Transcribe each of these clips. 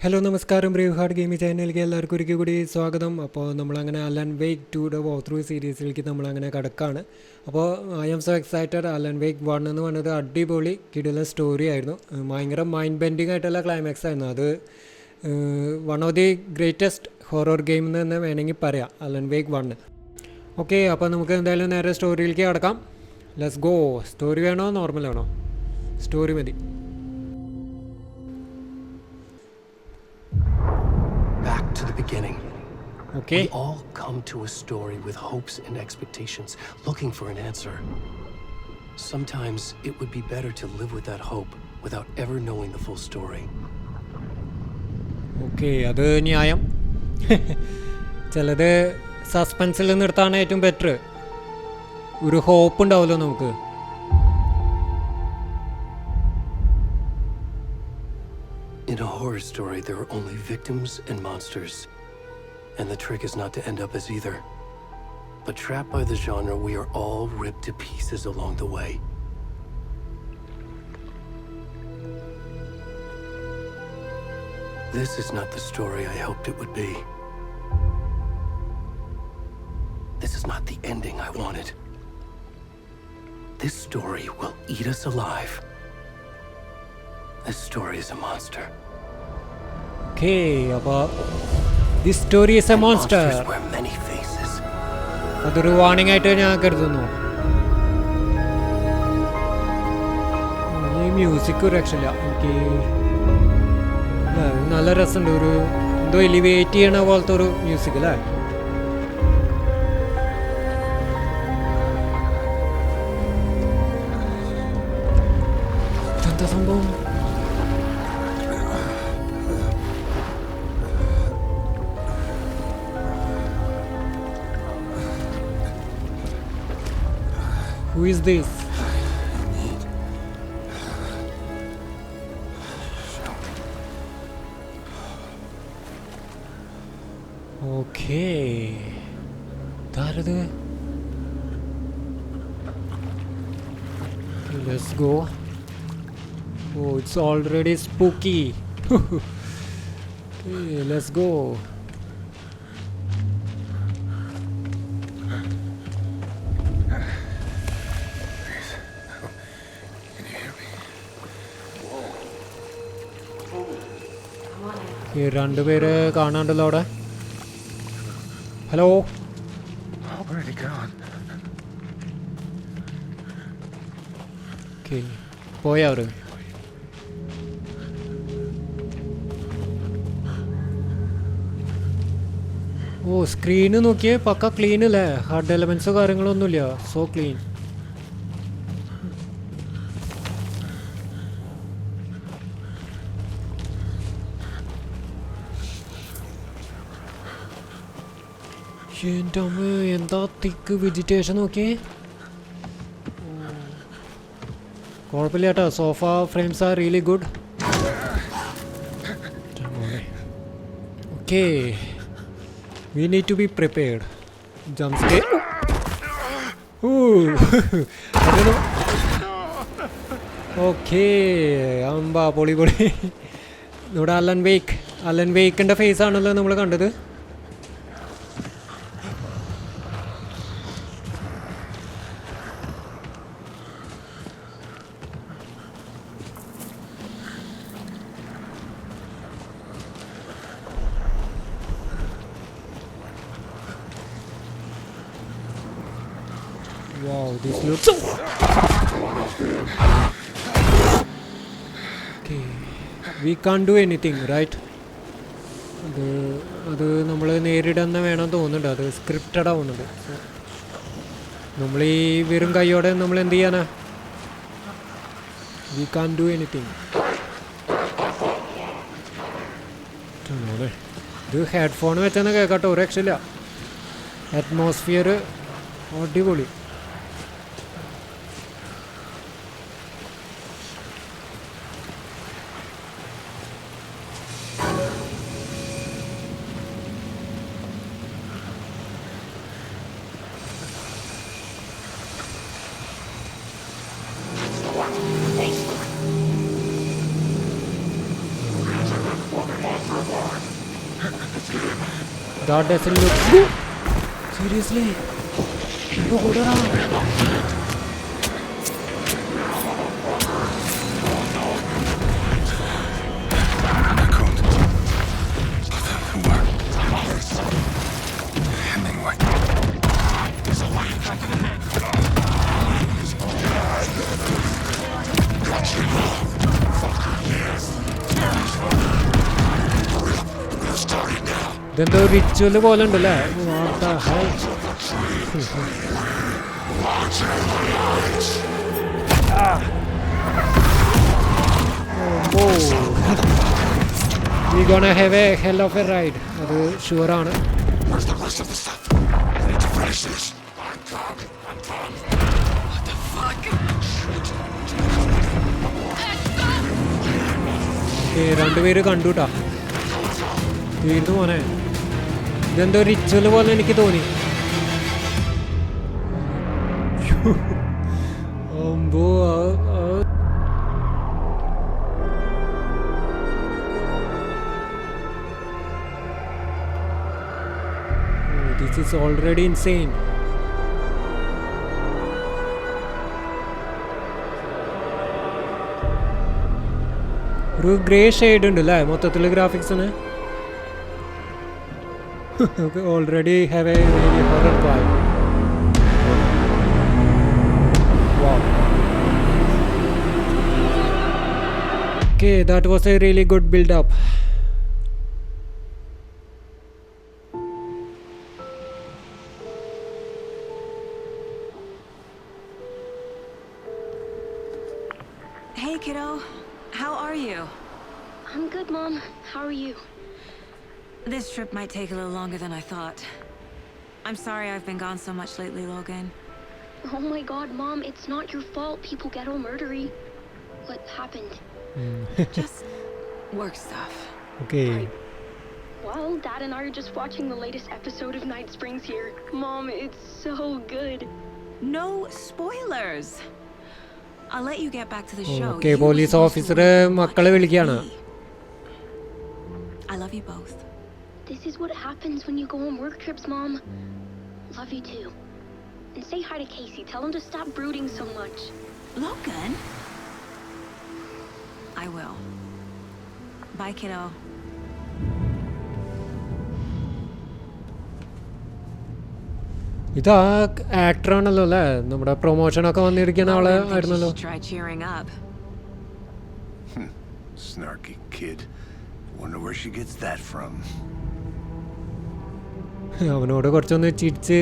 Hello, Namaskaram, BraveHeart Gaming channel. എല്ലാവർക്കും ഒരിക്കൽ കൂടി സ്വാഗതം. അപ്പോൾ നമ്മളങ്ങനെ അലൻ വേക്ക് 2യുടെ വാക്ക് ത്രൂ സീരീസിലേക്ക് നമ്മളങ്ങനെ കടക്കാണ്. അപ്പോൾ I'm so excited. Alan Wake 1 എന്ന് പറഞ്ഞത് അടിപൊളി കിടിലൻ സ്റ്റോറി ആയിരുന്നു. ഭയങ്കര മൈൻഡ് ബെൻഡിങ് ആയിട്ടുള്ള ക്ലൈമാക്സ് ആയിരുന്നു. അത് one of the greatest horror game എന്ന് തന്നെ വേണമെങ്കിൽ പറയാം, അലൻ വേക്ക് 1. ഓക്കെ, അപ്പോൾ നമുക്ക് എന്തായാലും നേരെ സ്റ്റോറിയിലേക്ക് കടക്കാം. Let's go. സ്റ്റോറി വേണോ നോർമൽ വേണോ? സ്റ്റോറി മതി. Back to the beginning. Okay. We all come to a story with hopes and expectations, looking for an answer. Sometimes it would be better to live with that hope without ever knowing the full story. Okay, അത് ന്യായം. ചിലത് സസ്പെൻസിൽ നിർത്താണ് ഏറ്റവും better. ഒരു hope ഉണ്ടാവുമല്ലോ നമുക്ക്. In a horror story, there are only victims and monsters. And the trick is not to end up as either. But trapped by the genre, we are all ripped to pieces along the way. This is not the story I hoped it would be. This is not the ending I wanted. This story will eat us alive. This story is a monster. Okay, അപ്പോൾ this story is a monster. Monsters wear many faces. അതൊരു warning ആയിട്ട് ഞാൻ കരുതുന്നു. ഈ music ഒരു രക്ഷയില്ല. എനിക്ക് നല്ല രസമുണ്ട്. ഒരു എന്തോ എലിവേറ്റ് ചെയ്യണ പോലത്തെ ഒരു മ്യൂസിക് അല്ലേ? എന്താ സംഭവം? Who is this? Okay. Let's go. Oh, it's already spooky. Okay, let's go. രണ്ടുപേര് കാണാണ്ടല്ലോ അവിടെ. ഹലോ, പോയാ അവര്? ഓ, സ്ക്രീന് നോക്കിയേ, പക്ക ക്ലീൻ അല്ലേ? ഹാർഡ് എലമെന്റ്സോ കാര്യങ്ങളൊന്നുമില്ല. So clean. എൻ്റെ അമ്മ, എന്താ തിക്ക് വെജിറ്റേഷൻ നോക്കിയേ. കുഴപ്പമില്ല കേട്ടോ, sofa frames are really good. Okay, we need to be prepared. Jump scare. Okay, അമ്പാ പൊളി പൊളി. ഇവിടെ അലൻ വേക്കിൻ്റെ ഫേസ് ആണല്ലോ നമ്മൾ കണ്ടത്. Wow, this looks... Okay, we can't do anything, right? അത് നമ്മൾ നേരിടുന്ന വേണം തോന്നുന്നുണ്ട്. അത് സ്ക്രിപ്റ്റഡ് ആവുന്നുണ്ട്. നമ്മൾ ഈ വെറും കൈയോടെ നമ്മൾ എന്ത് ചെയ്യാനാ? We can do anything. ഇത് ഹെഡ്ഫോൺ വെച്ചെന്ന് കേൾക്കട്ടോ, ഒരു രക്ഷയില്ല. അറ്റ്മോസ്ഫിയർ അടിപൊളി. That doesn't look good. Seriously? Oh, hold on. ഇതെന്തോ റിച്വല് പോലെ ഉണ്ടല്ലേ. We gonna have a hell of a ride. അത് ഷുവറാണ്. രണ്ടുപേര് കണ്ടുട്ടാ. തീർന്നു പോനെ. ഇതെന്തോ റിച്വല് പോലെ എനിക്ക് തോന്നി. അമ്പോ this is already insane. ഒരു ഗ്രേ ഷെയ്ഡ് ഉണ്ട് അല്ലേ മൊത്തത്തിൽ ഗ്രാഫിക്സിന്. Already have a really horror vibe. Wow. Okay, that was a really good build up. Hey kiddo, how are you? I'm good, Mom. How are you? This trip might take a little longer than I thought. I'm sorry I've been gone so much lately, Logan. Oh my god, Mom, it's not your fault people get all murdery. What happened? Just work stuff. Okay. Well, Dad and I are just watching the latest episode of Night Springs here. Mom, it's so good. No spoilers. I'll let you get back to the show. Okay, police officer മക്കളെ വിളിക്കാണ്. I love you both. This is what happens when you go on work trips, Mom. Love you too. And say hi to Casey. Tell him to stop brooding so much. Logan? I will. Bye, kiddo. ഇതാ actor ആണല്ലോ അല്ലേ, നമ്മുടെ പ്രൊമോഷനൊക്കെ വന്നിരിക്കുന്ന ആള് ആയിരുന്നല്ലോ. Try cheering up. Snarky kid. Wonder where she gets that from. അവനോട് കുറച്ചൊന്ന് ചിരിച്ച്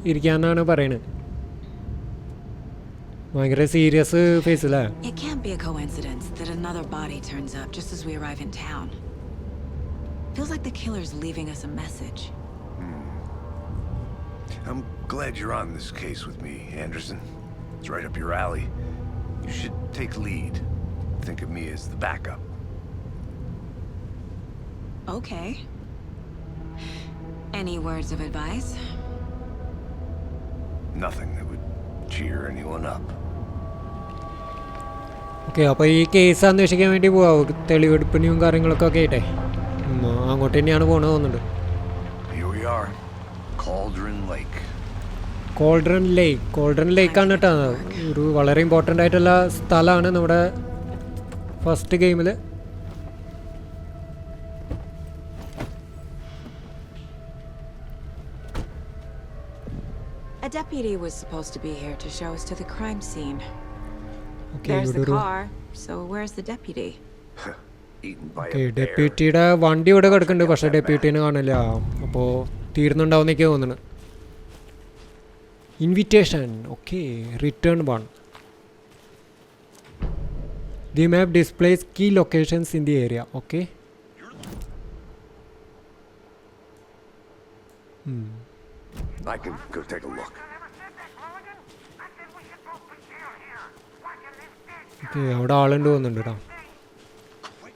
ഇരിക്കാന്നാണ് പറയണത്. ഭയങ്കര സീരിയസ് ഫേസ് അല്ലേ. It can't be a coincidence that another body turns up just as we arrive in town. Feels like the killer's leaving us a message. I'm glad you're on this case with me, Anderson. It's right up your alley. You should take lead. Think of me as the backup. Okay. Any words of advice? Nothing that would cheer anyone up. Okay, അപ്പോൾ ഈ case അന്വേഷിക്കാൻ വേണ്ടി പോവാം. തെളിവെടുപ്പിനും കാര്യങ്ങളൊക്കെ ഒക്കെ ആയിട്ടെ അങ്ങോട്ട് തന്നെയാണ് പോകണത് തോന്നുന്നുണ്ട്. Here we are. Cauldron Lake. കോൾഡ്രൻ ലേക്കാണ് കേട്ടോ. ഒരു വളരെ ഇമ്പോർട്ടൻ്റ് ആയിട്ടുള്ള സ്ഥലമാണ് നമ്മുടെ ഫസ്റ്റ് ഗെയിമിൽ. A deputy was supposed to be here to show us to the crime scene. Okay, There's the car, so where's the deputy? Eaten by okay, a bear. ഡെപ്യൂട്ടിയുടെ വണ്ടി ഇവിടെ കിടക്കുന്നുണ്ട്, പക്ഷേ ഡെപ്യൂട്ടീനെ കാണില്ല. അപ്പോൾ തീർന്നുണ്ടാവുന്നൊക്കെ തോന്നുന്നു. Invitation, okay, return 1. The map displays key locations in the area. Okay. I can go take a look. Okay, അവിടെ ആളുണ്ട് തോന്നുന്നുണ്ട് കേട്ടോ.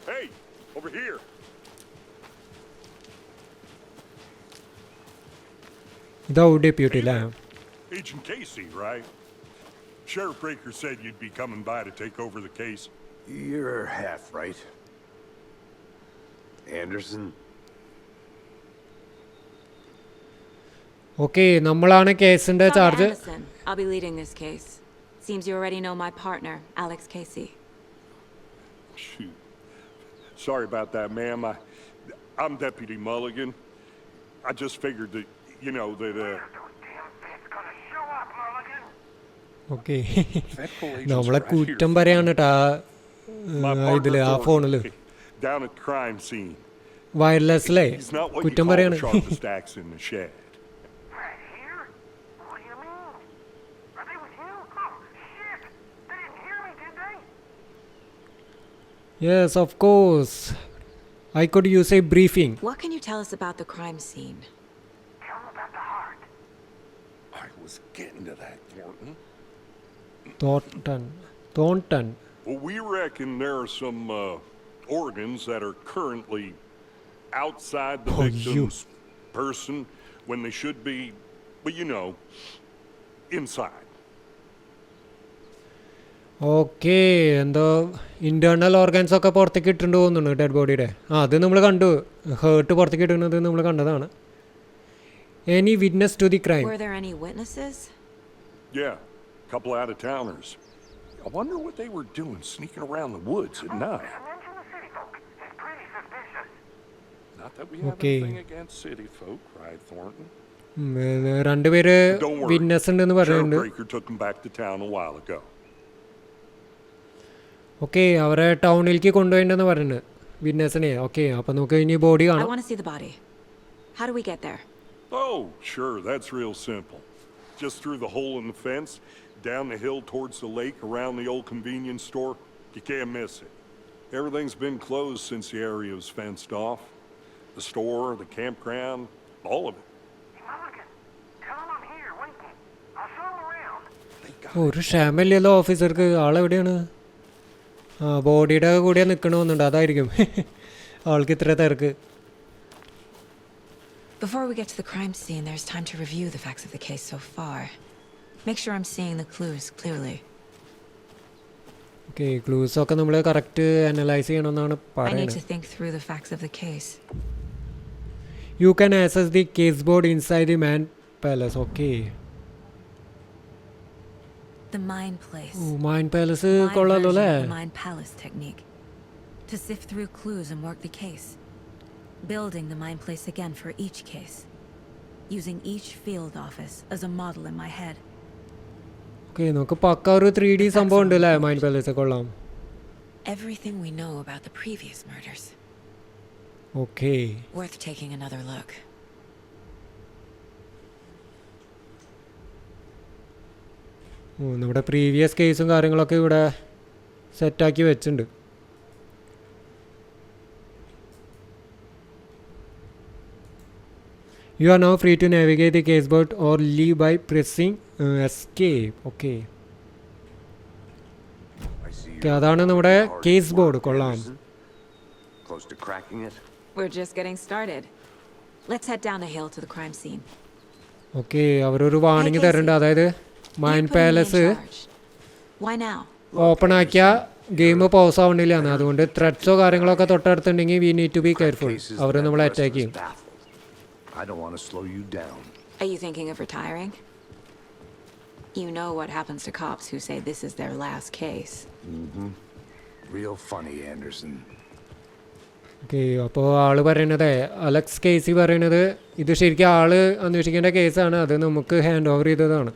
Hey, over here. ഇതാവും ഡെപ്യൂട്ടി അല്ലേ? Agent Casey, right? Sheriff Breaker said you'd be coming by to take over the case. You're half right. Anderson? Okay നമ്മളാണ് കേസിൻ്റെ Tom charge. Anderson. I'll be leading this case. Seems you already know my partner, Alex Casey. Shoot. Sorry about that, ma'am. I'm Deputy Mulligan. I just figured that, you know, that, okay federal agents നമ്മളെ are out here കുറ്റം പറയാണ് കേട്ടോ my ഇതിൽ partner ആ ഫോണിൽ Thornton, down at the crime scene. വയർലെസ്സിലേ He's not what you കുറ്റം call the പറയാണ്. sharpest axe in the shed. Right here? What do you mean? Are they with you? Oh, shit! They didn't hear me, did they? Yes, of course. I could use a briefing. What can you tell us about the crime scene? Tell them about the heart. I was getting to that, Thornton. Thornton. Well, we reckon there are some organs that are currently outside the Oh, you. victim's person when they should be, well, you know, inside. Okay എന്തോ internal organs ഒക്കെ പുറത്തേക്ക് ഇട്ടിട്ടുണ്ട് തോന്നുന്നു dead ബോഡിയുടെ. അത് നമ്മൾ കണ്ടു, heart പുറത്തേക്ക് ഇടുന്നത് നമ്മൾ കണ്ടതാണ്. Any witness to the crime? Were there any witnesses? Yeah, a couple out-of-towners. I wonder what they were doing sneaking around the woods at night. Mention the city folk. It's pretty suspicious. Not that we have Okay. anything against city folk, cried Thornton. രണ്ടുപേര് Don't worry. Witness ഉണ്ടെന്ന് Sheriff പറയുന്നുണ്ട്. Breaker took them back to town a while ago. Okay അവരെ ടൗണിലേക്ക് കൊണ്ടുപോയിണ്ടെന്ന് പറയുന്നത് വിറ്റ്നസിനെ. Okay അപ്പം നമുക്ക് ഇനി body I കാണാം. want to see the body. How do we get there? Oh, sure, that's real simple. Just through the hole in the fence, down the hill towards the lake, around the old convenience store. You can't miss it. Everything's been closed since the area was fenced off. The store, the campground, all of it. Mulligan, tell them I'm here, waiting. I'll show them around. They got ഒരു ക്ഷമയില്ലല്ലോ ഓഫീസർക്ക്. ആളെവിടെയാണ്? ആ ബോഡിയുടെ കൂടെ നിൽക്കണമെന്നുണ്ട്, അതായിരിക്കും ആൾക്ക് ഇത്ര തിരക്ക്. Before we get to the crime scene, there's time to review the facts of the case so far. Make sure I'm seeing the clues clearly. Okay ക്ലൂസൊക്കെ നമ്മൾ കറക്റ്റ് അനലൈസ് ചെയ്യണമെന്നാണ് I need പറയുന്നത്. to think through the facts of the case. You can access the case board inside the man palace. Okay The Mind Place. Mine palace My കൊള്ളാലോ version അല്ലേ? of the Mind Palace technique. To sift through clues and work the case. Building the Mind Place again for each case. Using each field office as a model in my head. Okay നമുക്ക് പക്ക ഒരു 3D സംഭവം ഉണ്ട് അല്ലേ mine palace. കൊള്ളാം. Everything we know about the previous murders. Okay Worth taking another look. നമ്മുടെ previous കേസും കാര്യങ്ങളൊക്കെ ഇവിടെ സെറ്റാക്കി വെച്ചിട്ടുണ്ട്. You are now free to navigate the caseboard or leave by pressing escape. Okay. I see Okay, അതാണ് നമ്മുടെ hard case work, board. കൊള്ളാം. Anderson. Close to cracking it? We're just getting started. Let's head down the hill to the crime scene. Okay അവരൊരു warning തരുന്നുണ്ട്. അതായത് mine You put me in palace charge. Why now? Open ആക്കിയാൽ game pause ആവണ്ടില്ല. അതുകൊണ്ട് ത്രെഡ്സോ കാര്യങ്ങളൊക്കെ തൊട്ടടുത്തുണ്ടെങ്കിൽ we need to be careful. Cases അവർ that നമ്മളെ rest അറ്റാക്ക് us ചെയ്യും. baffled. I don't want to slow you down. Are you thinking of retiring? You know what happens to cops who say this is their last case. Real funny, Anderson. Okay അപ്പോൾ ആള് പറയണത് Alex കേസി പറയണത് ഇത് ശരിക്കും ആള് അന്വേഷിക്കേണ്ട കേസാണ്, അത് നമുക്ക് ഹാൻഡ് ഓവർ ചെയ്തതാണ്.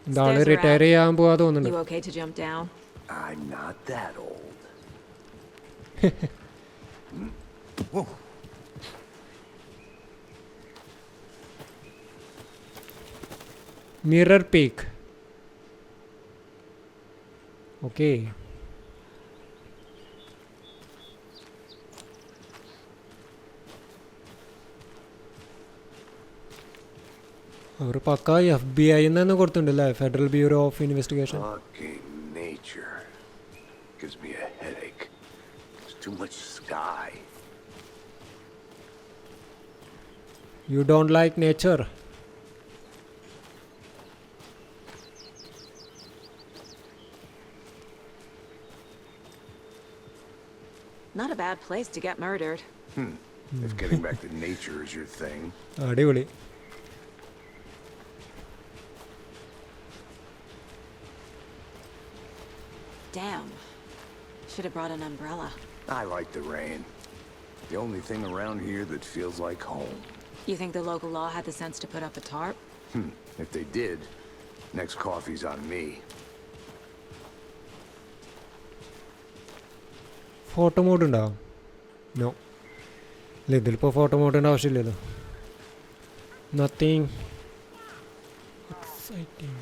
ആള് Stairs are റിട്ടയർ out. ചെയ്യാൻ പോവാ You തോന്നുന്നുണ്ട്. okay to jump down? I'm not that old. Mirror peak. Okay അവർ പക്ക FBI തന്നെ കൊടുത്തിട്ടുണ്ടല്ലേ, federal bureau of investigation. Fucking nature. Gives me a headache. There's too much sky. You don't like nature? Not a bad place to get murdered. If getting back to nature is your thing. അടിപൊളി. Damn. Should have brought an umbrella. I like the rain. The only thing around here that feels like home. You think the local law had the sense to put up a tarp? If they did, next coffee's on me. Photo mode ഉണ്ടോ? No. ഇല്ല, ഇതിലിപ്പോൾ photo മോഡിൻ്റെ ആവശ്യമില്ലല്ലോ. Nothing exciting.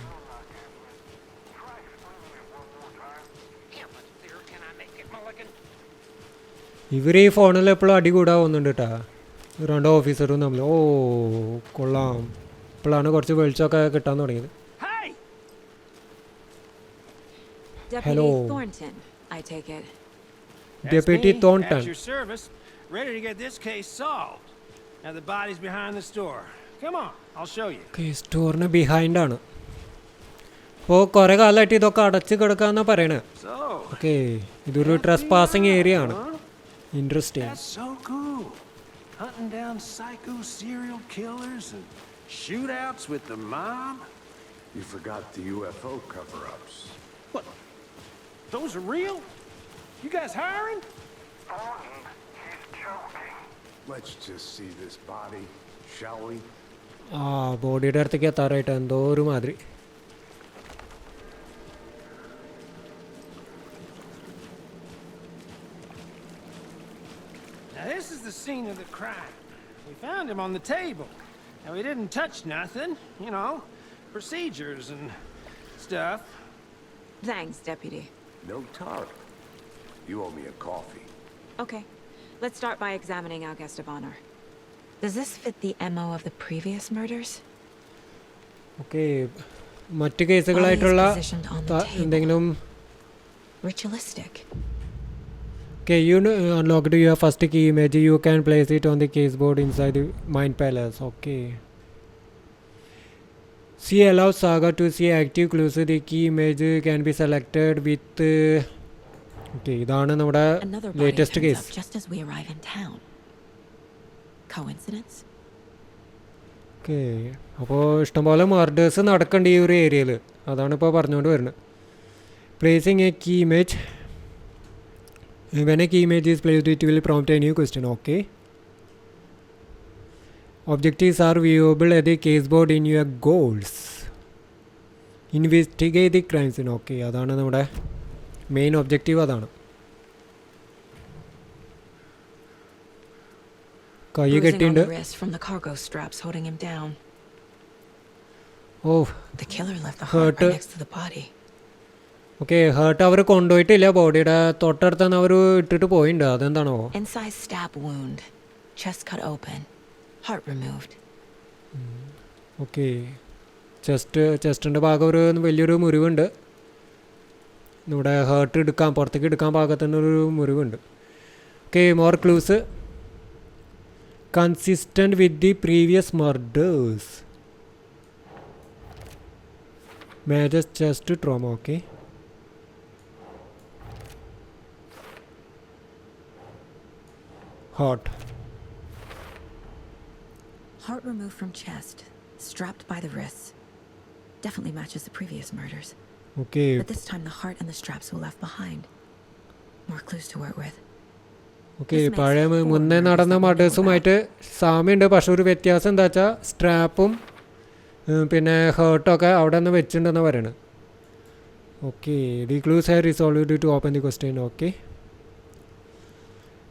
ഇവർ ഈ ഫോണിൽ എപ്പോഴും അടി കൂടാവുന്നുണ്ട് കേട്ടാ, രണ്ട് ഓഫീസറും തമ്മിൽ. ഓ കൊള്ളാം, ഇപ്പോഴാണ് കുറച്ച് വെളിച്ചമൊക്കെ കിട്ടാൻ തുടങ്ങിയത്. Deputy Thornton, I take it. Deputy Thornton. At your service, ready to get this case solved. Now the body's behind the store. Come on, I'll show you. Okay, സ്റ്റോറിന് ബിഹൈൻഡാണ്. അപ്പോൾ കുറേ കാലമായിട്ട് ഇതൊക്കെ അടച്ച് കിടക്കാമെന്നാണ് പറയണേ. So, ഓക്കെ, ഇതൊരു ട്രസ് പാസിങ് ഏരിയ ആണ്. Interesting. that's so cool. Hunting down psycho serial killers and shootouts with the mob. You forgot the UFO cover-ups. What? Those are real? You guys hiring? Let's just see this body, shall we? ആ ബോഡിയുടെ അടുത്തേക്ക് എത്താറായിട്ട് എന്തോ ഒരു മാതിരി. Now this is the scene of the crime. We found him on the table. Now we didn't touch nothing, you know, procedures and stuff. Thanks, Deputy. No tarp. You owe me a coffee. Okay, let's start by examining our guest of honor. Does this fit the MO of the previous murders? Okay, മറ്റ് കേസുകളായിട്ടുള്ള എന്തെങ്കിലും. Ritualistic. Okay, you unlocked your first key image. You can place it on the caseboard inside the Mind Palace. Okay. C allows Saga to see active clues. The key image can be selected with. Okay, ഇതാണ് നമ്മുടെ Another body latest turns case. up just as we arrive in town. Coincidence? Okay, അപ്പോൾ ഇഷ്ടംപോലെ murders നടക്കേണ്ട ഈ ഒരു ഏരിയയിൽ, അതാണ് ഇപ്പോൾ പറഞ്ഞുകൊണ്ട് വരുന്നത്. Placing a key image. When a key image is placed, it will prompt a new question. Okay. Objectives are viewable at the caseboard in your goals. Investigate the crime scene. Okay, അതാണ് നമ്മുടെ main objective. അതാണ് കൈ കെട്ടിണ്ട്. From the cargo straps holding him down. Oh, The killer left the heart right next to the body. Okay, heart അവർ കൊണ്ടുപോയിട്ടില്ല, ബോഡിയുടെ തൊട്ടടുത്താണ് അവർ ഇട്ടിട്ട് പോയിട്ടുണ്ട്. അതെന്താണോ? Inside stab wound, chest cut open, heart removed. Okay, ചെസ്റ്റിൻ്റെ ഭാഗം ഒരു വലിയൊരു മുറിവുണ്ട്. നമ്മുടെ ഹേർട്ട് എടുക്കാൻ, പുറത്തേക്ക് എടുക്കാൻ പാകത്തിനൊരു മുറിവുണ്ട്. Okay, more clues. Consistent with the previous murders. Major chest trauma. Okay, heart removed from chest, strapped by the wrists. Definitely matches the previous murders. Okay. But this time the heart and the straps were left behind. More clues to work with. Okay, പഴയ മുന്നേ നടന്ന മർഡേഴ്സുമായിട്ട് സാമ്യമുണ്ട്. പക്ഷെ ഒരു വ്യത്യാസം എന്താ വെച്ചാൽ സ്ട്രാപ്പും പിന്നെ ഹേർട്ടൊക്കെ അവിടെ നിന്ന് വെച്ചിട്ടുണ്ടെന്ന് പറയണത്. Okay, the clues have resolved to open the question. Okay,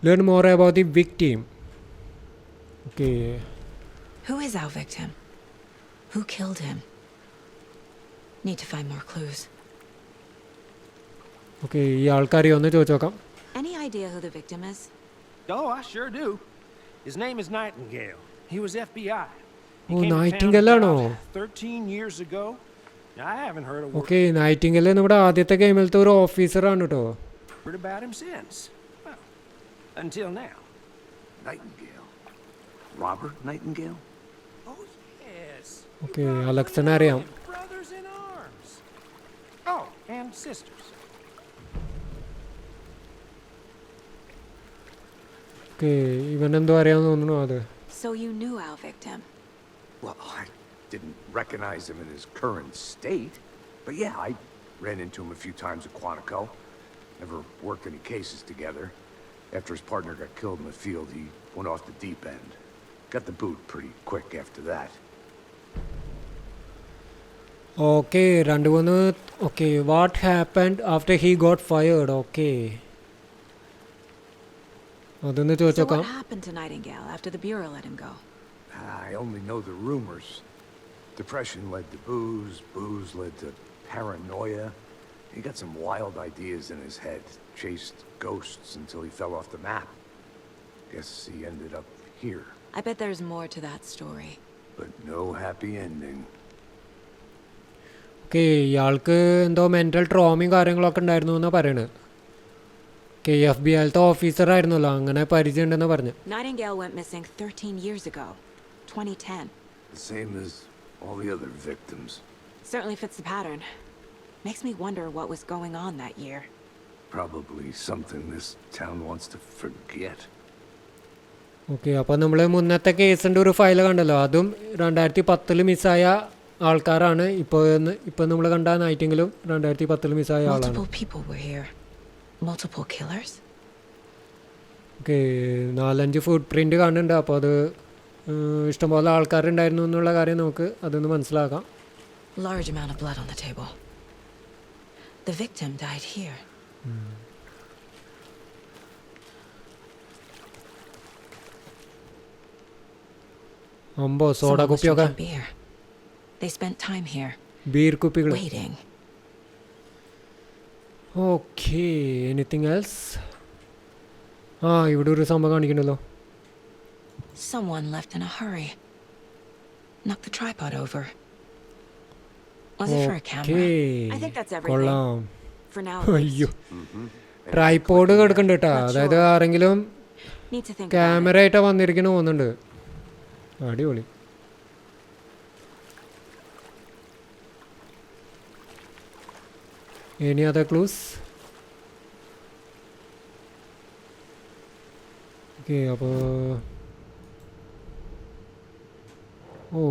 learn more about the victim. Okay. Who is our victim? Who killed him? Need to find more clues. Okay, ഈ ആൾക്കാരെ ഒന്ന് ചോദിച്ചു നോക്കാം. Any idea who the victim is? Oh, I sure do. His name is Nightingale. He was FBI. Oh, Nightingale ആണോ? 13 years ago. Now, I haven't heard a word. Okay, Nightingale നമ്മുടെ ആദ്യത്തെ ഗെയിമിലത്തെ ഒരു ഓഫീസറാണ് കേട്ടോ. Heard about him since. Well, until now. Nightingale. Robert Nightingale? Oh, yes. Okay, അലക്സിനെ അറിയാം. Brothers in arms. Oh, and sisters. Okay, ഇവനെന്തോ അറിയാമെന്ന് തോന്നുന്നു അത്. So you knew our victim? Well, I didn't recognize him in his current state. But yeah, I Ran into him a few times at Quantico. Never worked any cases together. After his partner got killed in the field, he went off the deep end. Got the boot pretty quick after that. Okay, രണ്ട് മൂന്ന് okay, what happened after he got fired? Okay. അതൊന്ന് So ചോദിച്ചോക്കാം. what happened to Nightingale after the Bureau let him go? I only know the rumors. Depression led to booze, booze led to paranoia. He got some wild ideas in his head, chased ghosts until he fell off the map. Guess he ended up here. I bet there's more to that story. But no happy ending. Okay, ഇയാൾക്ക് എന്തോ mental ട്രോമയും കാര്യങ്ങളൊക്കെ ഉണ്ടായിരുന്നു എന്നാണ് പറയണത്. KFBIലത്തെ officer ആയിരുന്നല്ലോ, അങ്ങനെ പരിചയം ഉണ്ടെന്ന് പറഞ്ഞു. Nightingale went missing 13 years ago, 2010. The same as all the other victims. Certainly fits the pattern. Makes me wonder what was going on that year. Probably something this town wants to forget. Okay, അപ്പോൾ നമ്മൾ മുന്നത്തെ കേസിൻ്റെ ഒരു file കണ്ടല്ലോ, അതും 2010 മിസ്സായ ആൾക്കാരാണ്. ഇപ്പോൾ നമ്മൾ കണ്ട നൈറ്റിങ്കിലും 2010 മിസ്സായ ആളാണ്. Multiple people were here. Multiple killers? Okay, 4-5 footprint കാണുന്നുണ്ട്. അപ്പോൾ അത് ഇഷ്ടംപോലെ ആൾക്കാരുണ്ടായിരുന്നു എന്നുള്ള കാര്യം നമുക്ക് അതൊന്ന് മനസ്സിലാക്കാം. Large amount of blood on the table. The victim died here. അമ്പോ soda Someone was കുപ്പിയൊക്കെ, drinking beer. They spent time here, beer കുപ്പികൾ. waiting. Okay, anything else? ആ, ഇവിടെ ഒരു സംഭവം കാണിക്കണല്ലോ. Someone left in a hurry. Knocked the tripod over. Was it for a camera? I think that's everything. കൊള്ളാം. For now, at least. അയ്യോ, tripod കിടക്കണ്ട കേട്ടോ. അതായത് ആരെങ്കിലും Need to think about it. Camera ആയിട്ടാ വന്നിരിക്കണ പോകുന്നുണ്ട്. അടിപൊളി. Any other clues? ഓക്കെ, അപ്പോൾ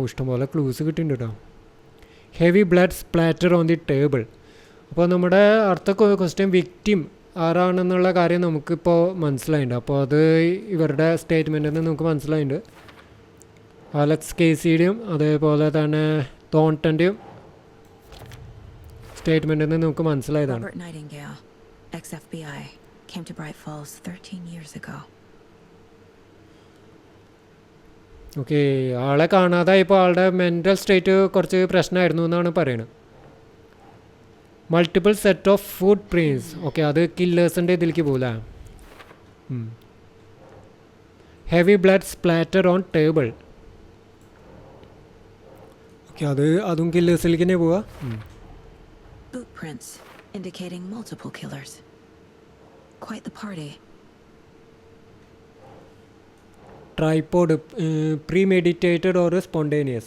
ഇഷ്ടംപോലെ ക്ലൂസ് കിട്ടിയിട്ടുണ്ട് കേട്ടോ. Heavy blood splatter on the table. അപ്പോൾ നമ്മുടെ അടുത്ത ക്വസ്റ്റ്യൻ വിക്ടിം ആരാണെന്നുള്ള കാര്യം നമുക്കിപ്പോൾ മനസ്സിലായിട്ടുണ്ട്. അപ്പോൾ അത് ഇവരുടെ സ്റ്റേറ്റ്മെൻറ്റിൽ നിന്ന് നമുക്ക് മനസ്സിലായിട്ടുണ്ട്. അലക്സ് കേസിയുടെയും അതേപോലെ തന്നെ തോണ്ടൻ്റെയും സ്റ്റേറ്റ്മെൻറ്റിൽ നിന്ന് നമുക്ക് മനസ്സിലായതാണ്. Robert Nightingale, ex-FBI, came to Bright Falls 13 years ago. Okay, ആളെ കാണാതായപ്പോൾ ആളുടെ മെൻ്റൽ സ്റ്റേറ്റ് കുറച്ച് പ്രശ്നമായിരുന്നു എന്നാണ് പറയുന്നത്. Multiple set of food Prince. Okay, അത് കില്ലേഴ്സിൻ്റെ ഇതിലേക്ക് പോകില്ല. Heavy blood splatter on table. Okay, അതും കില്ലേഴ്സിലേക്ക് തന്നെ പോവാ. Boot prints indicating multiple killers. Quite the party. Tripod, premeditated or spontaneous.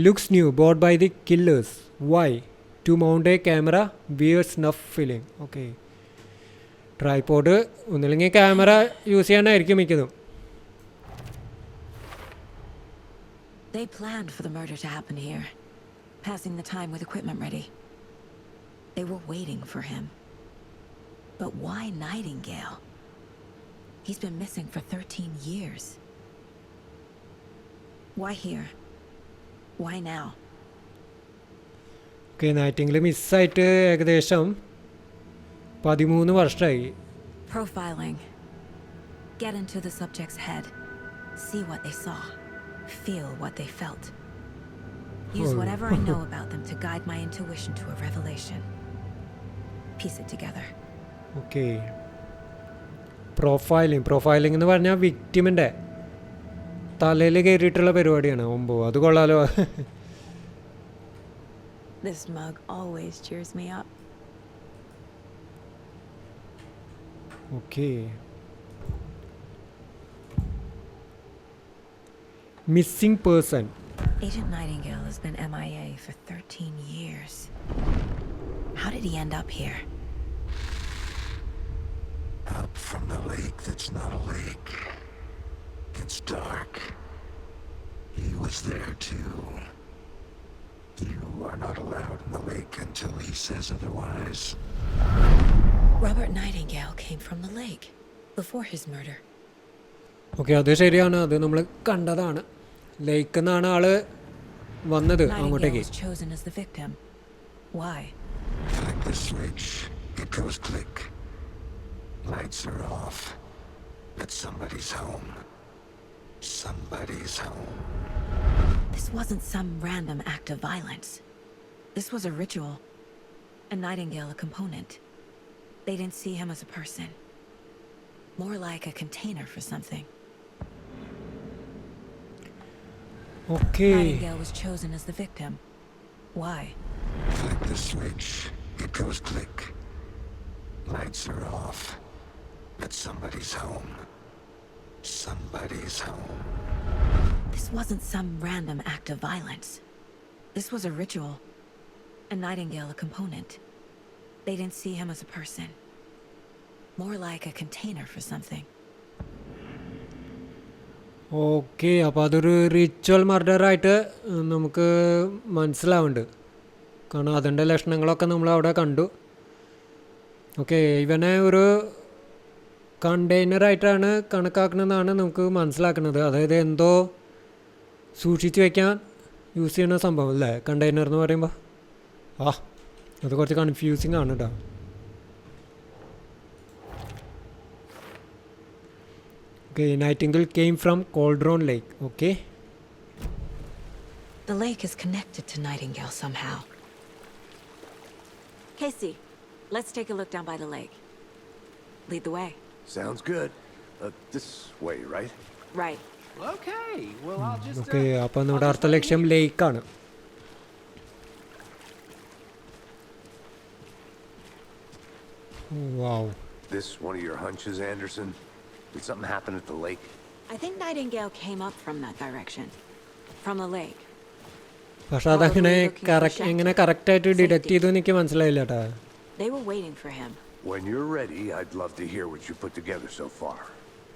Looks new, bought by the killers. Why? To mount a camera, weird snuff feeling. Okay. Tripod ഒന്നില്ലെങ്കിൽ camera use ചെയ്യാനായിരിക്കും മിക്കതും. They planned for the murder to happen here, passing the time with equipment ready. They were waiting for him. But why Nightingale? He's been missing for 13 years. Why here? Why now? Okay, നൈറ്റിംഗിൽ മിസ്സായിട്ട് ഏകദേശം 13 വർഷമായി. Profiling. Get into the subject's head. See what they saw. Feel what they felt. Use whatever I know about them to guide my intuition to a revelation. Piece it together. Okay, profiling എന്ന് പറഞ്ഞാൽ വിക്ടിമിൻ്റെ തലയിൽ കയറിയിട്ടുള്ള പരിപാടിയാണ്. അത് കൊള്ളാലോ. This mug always cheers me up. Okay, missing person. Agent Nightingale has been MIA for 13 years. How did he end up here? Up from the lake that's not a lake. It's dark. He was there too. You are not allowed in the lake until he says otherwise. Robert Nightingale came from the lake before his murder. Okay, അത് ശരിയാണ്. അത് നമ്മൾ കണ്ടതാണ്. ലേക്കിൽ നിന്നാണ് ആള് വന്നത് Nightingale അങ്ങോട്ടേക്ക്. was chosen as the victim. Why? Flick the switch. It goes click. Lights are off. But somebody's home. Somebody's home. This wasn't some random act of violence. This was a ritual. And Nightingale a component. They didn't see him as a person. More like a container for something. Okay, Nightingale was chosen as the victim. Why? Flick the switch. It goes click. Lights are off. But somebody's home. Somebody's home. This wasn't some random act of violence. This was a ritual. And Nightingale a component. They didn't see him as a person. More like a container for something. Okay. അപ്പോൾ അതൊരു ritual മർഡറായിട്ട് നമുക്ക് മനസ്സിലാവുന്നുണ്ട്. കാരണം അതിൻ്റെ ലക്ഷണങ്ങളൊക്കെ നമ്മൾ അവിടെ കണ്ടു. Okay, ഇവനെ ഒരു കണ്ടെയ്നറായിട്ടാണ് കണക്കാക്കണമെന്നാണ് നമുക്ക് മനസ്സിലാക്കുന്നത്. അതായത് എന്തോ സൂക്ഷിച്ച് വയ്ക്കാൻ യൂസ് ചെയ്യുന്ന സംഭവം അല്ലേ കണ്ടെയ്നർ എന്ന് പറയുമ്പോൾ. അത് കുറച്ച് കൺഫ്യൂസിങ് ആണ് കേട്ടോ. Okay, Nightingale came from Cauldron Lake. Okay. The lake is connected to Nightingale somehow. Casey, let's take a look down by the lake. Lead the way. Sounds good. This way, right? Right. Okay, well, I'll just... Okay, അപ്പോൾ നമ്മുടെ അടുത്ത ലക്ഷ്യം ലേക്കാണ്. Wow. This one of your hunches, Anderson? Did something happen at the lake? I think Nightingale came up from that direction. From the lake. പക്ഷെ അതങ്ങനെ എങ്ങനെ കറക്റ്റായിട്ട് detect ചെയ്തു എനിക്ക് മനസ്സിലായില്ല കേട്ടോ. They were waiting for him. When you're ready, I'd love to hear what you put together so far.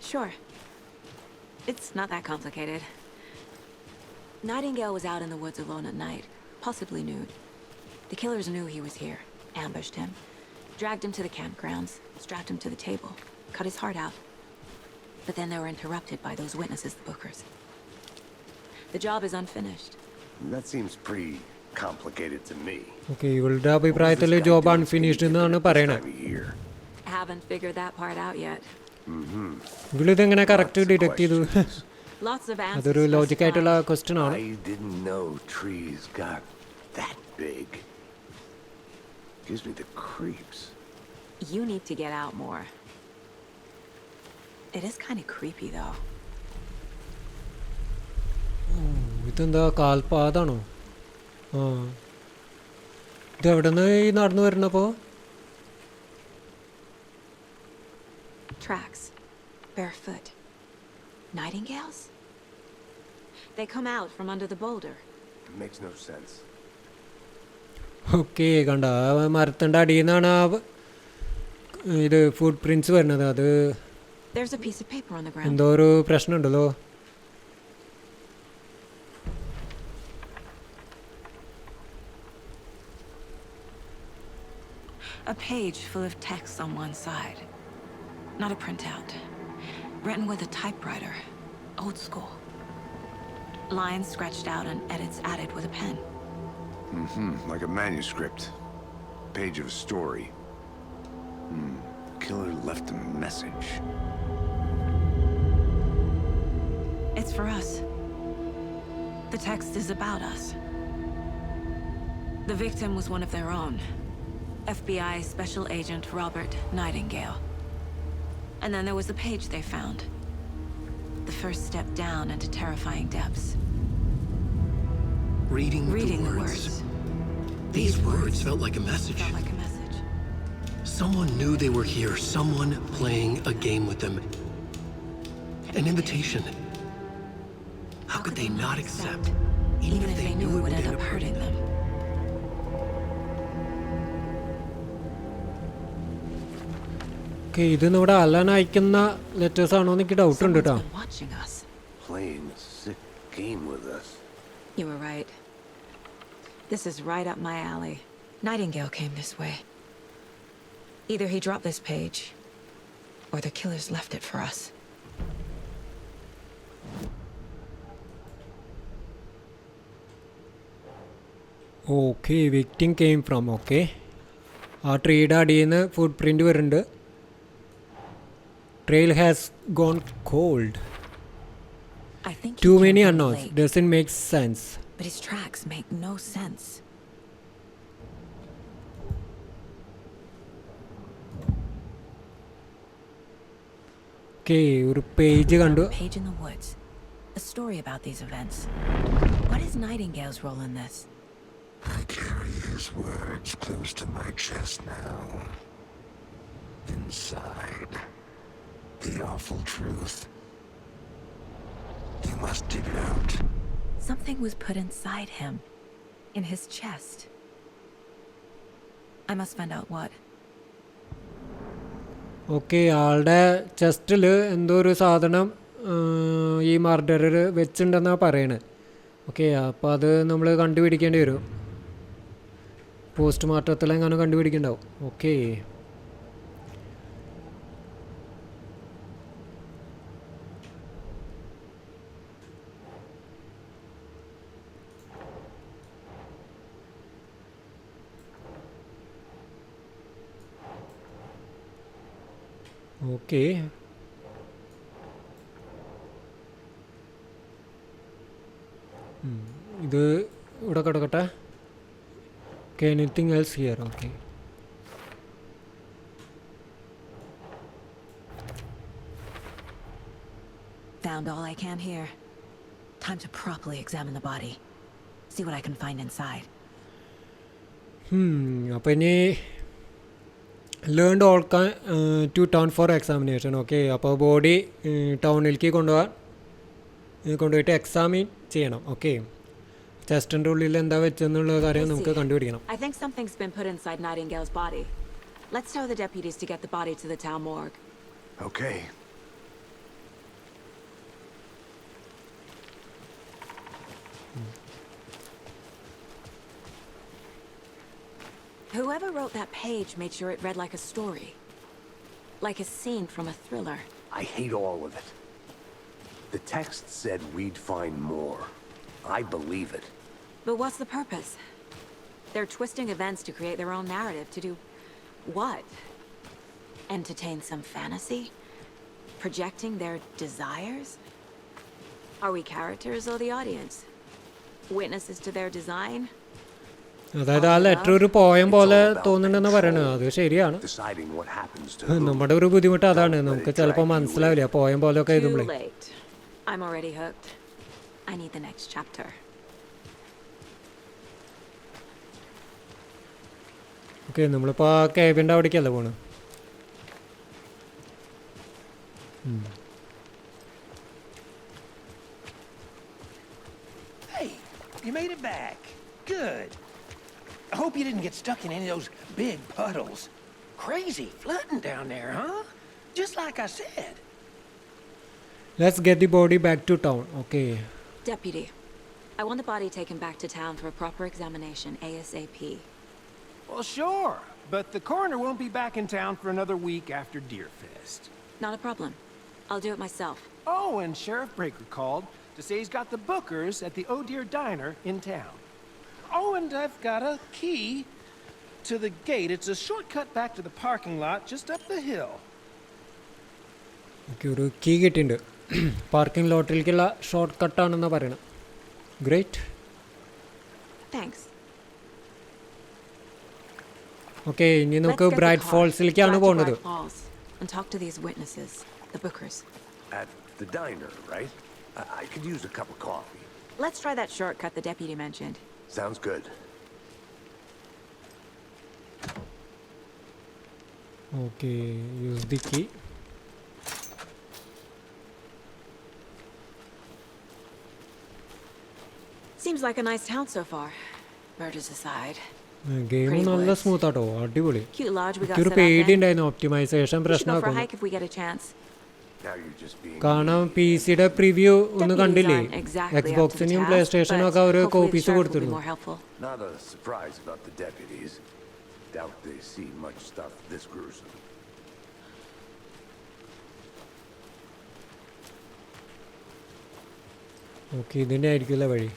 Sure. It's not that complicated. Nightingale was out in the woods alone at night, possibly nude. The killers knew he was here, ambushed him, dragged him to the campgrounds, strapped him to the table, cut his heart out. But then they were interrupted by those witnesses, the Bookers. The job is unfinished. That seems pretty complicated to me. Okay, ഇവളുടെ അഭിപ്രായത്തിൽ job unfinished എന്നാണ് പറയണത്. Haven't figured that part out yet. ഇവളിതെങ്ങനെ correct detect ചെയ്തു? Lots of answers. അതൊരു ലോജിക്കായിട്ടുള്ള question ആണ്. I didn't know trees got that big. Gives me the creeps. You need to get out more. It is kind of creepy though. ഇതെന്താ കാൽപാതാണോ? ഇതെവിടെ നിന്ന് ഈ നടന്നു വരുന്നപ്പോ? Tracks. Barefoot. Nightingales? They come out from under the boulder. It makes no sense. Okay, കണ്ട മരത്തിൻ്റെ അടിയിൽ നിന്നാണ് ഇത് ഫുഡ് പ്രിൻറ്റ്സ് വരുന്നത്. അത് There's a piece of paper on the ground. എന്തോ ഒരു പ്രശ്നമുണ്ടല്ലോ. A page full of text on one side. Not a printout. Written with a typewriter. Old school. Lines scratched out and edits added with a pen. Like a manuscript. Page of a story. Killer left a message. It's for us. The text is about us. The victim was one of their own. FBI Special Agent Robert Nightingale. And then there was the page they found. The first step down into terrifying depths. Reading the the words. These words felt like a message. Felt like a message. Someone knew they were here. Someone playing a game with them. An invitation. How could they not accept? Even if they knew it would end up hurting them. Okay, ഇത് നമ്മുടെ Allen അയക്കുന്ന letters ആണോ എന്ന് എനിക്ക് doubt ഉണ്ട് കേട്ടോ. Someone's been watching us. Playing a sick game with us. You were right. This is right up my alley. Nightingale came this way. Either he dropped this page, or the killers left it for us. Okay, victim came from, okay. ആ ട്രീയുടെ അടിയിൽ നിന്ന് ഫുട് print വരുന്നുണ്ട്. Trail has gone cold. I think he Too came many from the unknowns. lake, Doesn't make sense. but his tracks make no sense. Okay, ഒരു page കണ്ടു. A page in the woods. A story about these events. What is Nightingale's role in this? I carry his words close to my chest now. Inside, the awful truth. You must dig it out. Something was put inside him. In his chest. I must find out what. Okay, ആളുടെ ചെസ്റ്റിൽ എന്തോ ഒരു സാധനം ഈ murderer വെച്ചിട്ടുണ്ടെന്നാണ് പറയണത്. Okay, അപ്പോൾ അത് നമ്മൾ കണ്ടുപിടിക്കേണ്ടി വരും. പോസ്റ്റ്മോർട്ടത്തിലെങ്ങാനും കണ്ടുപിടിക്കണ്ടാവും. Okay, okay. ഇത് ഇവിടെ കിടക്കട്ടെ. Okay, anything else here? Okay. Found all I can here. Time to properly examine the body. See what I can find inside. അപ്പോൾ ഇനി learned all to town for examination. Okay, അപ്പോൾ body ടൗണിലേക്ക് കൊണ്ടുപോയിട്ട് examine ചെയ്യണം. Okay, ചെസ്റ്റിൻ്റെ ഉള്ളിൽ എന്താ വെച്ചെന്നുള്ള കാര്യം നമുക്ക് കണ്ടുപിടിക്കണം. I think something's been put inside Nightingale's body. Let's tell the deputies to get the body to the town morgue. Okay. Whoever wrote that page made sure it read like a story. Like a scene from a thriller. I hate all of it. The text said we'd find more. I believe it. But what's the purpose? They're twisting events to create their own narrative. To do what? Entertain some fantasy? Projecting their desires? Are we characters or the audience? Witnesses to their design? അതായത് ആ letter ഒരു poem പോലെ തോന്നുന്നുണ്ടെന്ന് പറയണത്. അത് ശരിയാണ്. Deciding what happens to നമ്മുടെ ഒരു ബുദ്ധിമുട്ട് അതാണ്, നമുക്ക് ചിലപ്പോൾ മനസ്സിലാവില്ല പോയം പോലെയൊക്കെ Too എഴുതുമ്പോഴേ. late. I'm already hooked. I need the next chapter. Okay, നമ്മളിപ്പോൾ ആ കേബിൻ്റെ അവിടേക്കല്ല പോണ്. Hey, you made it back. Good. I hope you didn't get stuck in any of those big puddles. Crazy flooding down there, huh? Just like I said. Let's get the body back to town. Okay. Deputy, I want the body taken back to town for a proper examination ASAP. Well, sure, but the coroner won't be back in town for another week after Deerfest. Not a problem. I'll do it myself. Oh, and Sheriff Breaker called to say he's got the bookers at the Oh Dear Diner in town. Oh, and I've got a key to the gate. It's a shortcut back to the parking lot just up the hill. Okay, ഒരു key കിട്ടിയിട്ടുണ്ട്. Parking ലോട്ടിലേക്കുള്ള short കട്ടാണെന്നാണ് പറയണത്. Great. Thanks. Okay, ഇനി നമുക്ക് Let's get the bright car. ഫോൾസിലേക്കാണ് Drive to പോകുന്നത്. Bright Falls and talk to these witnesses, the bookers. At the diner, right? I could use a cup of coffee. Let's try that shortcut the deputy mentioned. Sounds good. Okay, use the key. Seems like a nice town so far. Murders aside. Game നല്ല smooth ആട്ടോ, അടിപൊളി. Cute lodge we got എനിക്കൊരു set up പേടി then. ഉണ്ടായിരുന്നു, optimization We should go for a പ്രശ്നമാക്കുന്നു. hike if we get a chance. Now you're just being കാണാം needy. P സിയുടെ preview ഒന്ന് Deputies കണ്ടില്ലേ aren't exactly up to the എക്സ്ബോക്സിനും task, play സ്റ്റേഷനും but ഒക്കെ അവർ hopefully the copies sheriff will be കൊടുത്തിരുന്നു more helpful. Not a surprise about the deputies. Doubt they see much stuff this gruesome. Okay ഇതിൻ്റെ ആയിരിക്കില്ല വഴി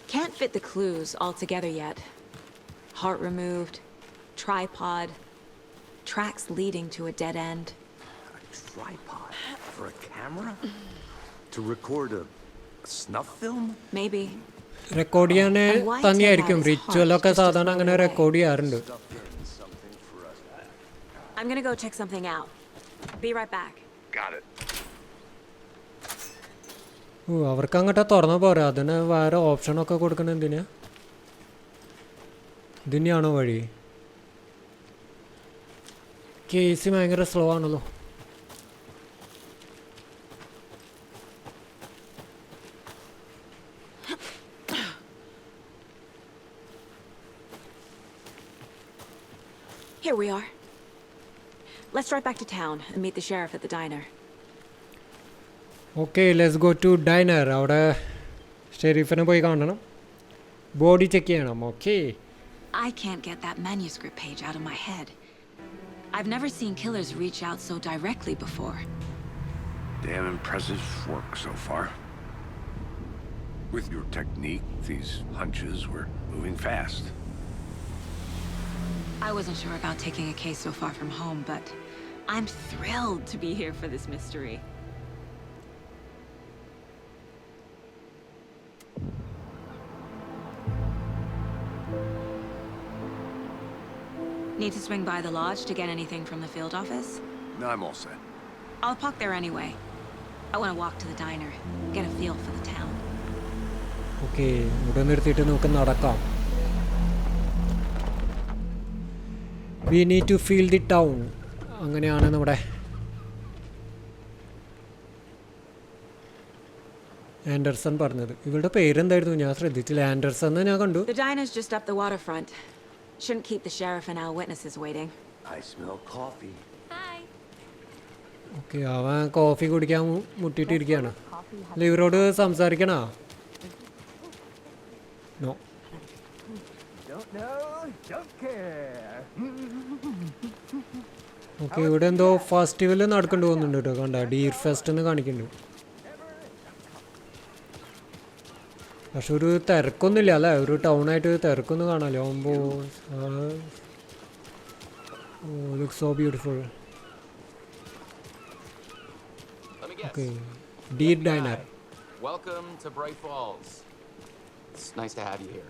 Can't fit the clues all together yet. Heart removed, tripod, tracks leading to a dead end. A tripod for a camera? To record a snuff film? Maybe. Record ചെയ്യാൻ തന്നെയായിരിക്കും റിച്വലൊക്കെ സാധാരണ അങ്ങനെ record ചെയ്യാറുണ്ട് I'm gonna go check something out. Be right back. Got it. ഓ അവർക്ക് അങ്ങോട്ട് തുറന്ന പോരാ അതിന് വേറെ ഓപ്ഷനൊക്കെ കൊടുക്കണം എന്തിനാ ഇതിനെയാണോ വഴി കേസ് ഭയങ്കര സ്ലോ ആണല്ലോ Here we are. Let's drive back to town and meet the sheriff at the diner. Okay let's go to diner അവിടെ ഷെരീഫിനെ പോയി കാണണം ബോഡി ചെക്ക് ചെയ്യണം okay I can't get that manuscript page out of my head. I've never seen killers reach out so directly before. Damn impressive work so far. With your technique, these hunches were moving fast. I wasn't sure about taking a case so far from home, but I'm thrilled to be here for this mystery. Need to swing by the lodge to get anything from the field office? No, I'm all set. I'll park there anyway. I want to walk to the diner, get a feel for the town. Okay ഇവിടെ നിർത്തിയിട്ട് നമുക്ക് നടക്കാം we need to feel the town അങ്ങനെയാണ് നമ്മുടെ Anderson പറഞ്ഞത് ഇവരുടെ പേരെന്തായിരുന്നു ഞാൻ ശ്രദ്ധിച്ചില്ല ആൻഡർസൺ എന്ന് ഞാൻ കണ്ടു The diner's just up the waterfront. Shouldn't keep the sheriff and our witnesses waiting. I smell coffee. Hi. Okay അവൻ കോഫി കുടിക്കാൻ മുട്ടിയിട്ടിരിക്കുകയാണ് അല്ല ഇവരോട് സംസാരിക്കണോ no Don't know, don't care. Okay ഇവിടെ എന്തോ ഫെസ്റ്റിവൽ നടക്കേണ്ടി പോകുന്നുണ്ട് കേട്ടോ കണ്ട ഡീർ ഫെസ്റ്റ് എന്ന് കാണിക്കുന്നുണ്ട് പക്ഷെ ഒരു തിരക്കൊന്നുമില്ല അല്ലേ ഒരു ടൗണായിട്ട് തിരക്കൊന്നും കാണാമല്ലോ ആകുമ്പോൾ look so beautiful okay deer diner Welcome to Bright Falls. It's nice to have you here.